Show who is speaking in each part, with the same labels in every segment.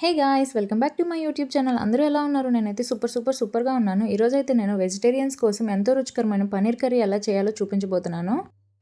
Speaker 1: Hey guys welcome back to my YouTube channel. అందరూ ఎలా ఉన్నారు? నేనైతే సూపర్గా ఉన్నాను. ఈరోజైతే నేను వెజిటేరియన్స్ కోసం ఎంతో రుచికరమైన పన్నీర్ కర్రీ ఎలా చేయాలో చూపించబోతున్నాను.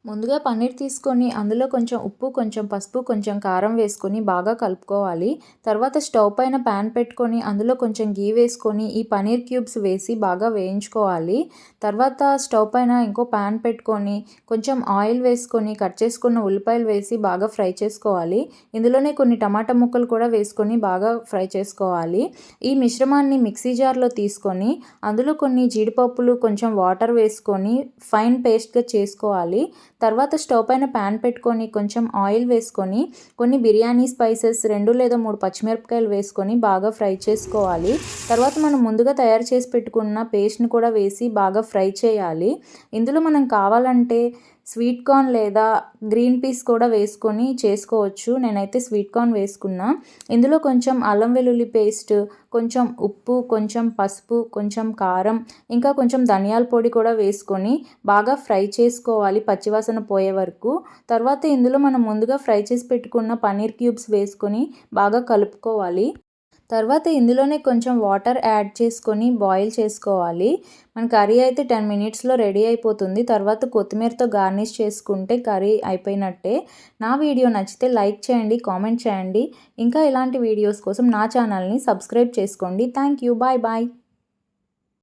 Speaker 1: ముందుగా పన్నీర్ తీసుకొని అందులో కొంచెం ఉప్పు, కొంచెం పసుపు, కొంచెం కారం వేసుకొని బాగా కలుపుకోవాలి. తర్వాత స్టవ్ పైన ప్యాన్ పెట్టుకొని అందులో కొంచెం గీ వేసుకొని ఈ పన్నీర్ క్యూబ్స్ వేసి బాగా వేయించుకోవాలి. తర్వాత స్టవ్ పైన ఇంకో ప్యాన్ పెట్టుకొని కొంచెం ఆయిల్ వేసుకొని కట్ చేసుకున్న ఉల్లిపాయలు వేసి బాగా ఫ్రై చేసుకోవాలి. ఇందులోనే కొన్ని టమాటా ముక్కలు కూడా వేసుకొని బాగా ఫ్రై చేసుకోవాలి. ఈ మిశ్రమాన్ని మిక్సీ జార్లో తీసుకొని అందులో కొన్ని జీడిపప్పులు, కొంచెం వాటర్ వేసుకొని ఫైన్ పేస్ట్గా చేసుకోవాలి. తర్వాత స్టవ్ పైన ప్యాన్ పెట్టుకొని కొంచెం ఆయిల్ వేసుకొని కొన్ని బిర్యానీ స్పైసెస్ 2 లేదా 3 పచ్చిమిరపకాయలు వేసుకొని బాగా ఫ్రై చేసుకోవాలి. తర్వాత మనం ముందుగా తయారు చేసి పెట్టుకున్న పేస్ట్ని కూడా వేసి బాగా ఫ్రై చేయాలి. ఇందులో మనం కావాలంటే స్వీట్ కార్న్ లేదా గ్రీన్ పీస్ కూడా వేసుకొని చేసుకోవచ్చు. నేనైతే స్వీట్ కార్న్ వేసుకున్నా. ఇందులో కొంచెం అల్లం వెల్లుల్లి పేస్ట్, కొంచెం ఉప్పు, కొంచెం పసుపు, కొంచెం కారం, ఇంకా కొంచెం ధనియాల పొడి కూడా వేసుకొని బాగా ఫ్రై చేసుకోవాలి పచ్చివాసన పోయే వరకు. తర్వాత ఇందులో మనం ముందుగా ఫ్రై చేసి పెట్టుకున్న పన్నీర్ క్యూబ్స్ వేసుకొని బాగా కలుపుకోవాలి. తర్వాత ఇందులోనే కొంచెం వాటర్ యాడ్ చేసుకొని బాయిల్ చేసుకోవాలి. మన కర్రీ అయితే 10 మినిట్స్లో రెడీ అయిపోతుంది. తర్వాత కొత్తిమీరతో గార్నిష్ చేసుకుంటే కర్రీ అయిపోయినట్టే. నా వీడియో నచ్చితే లైక్ చేయండి, కామెంట్ చేయండి. ఇంకా ఇలాంటి వీడియోస్ కోసం నా ఛానల్ని సబ్స్క్రైబ్ చేసుకోండి. Thank you. Bye bye.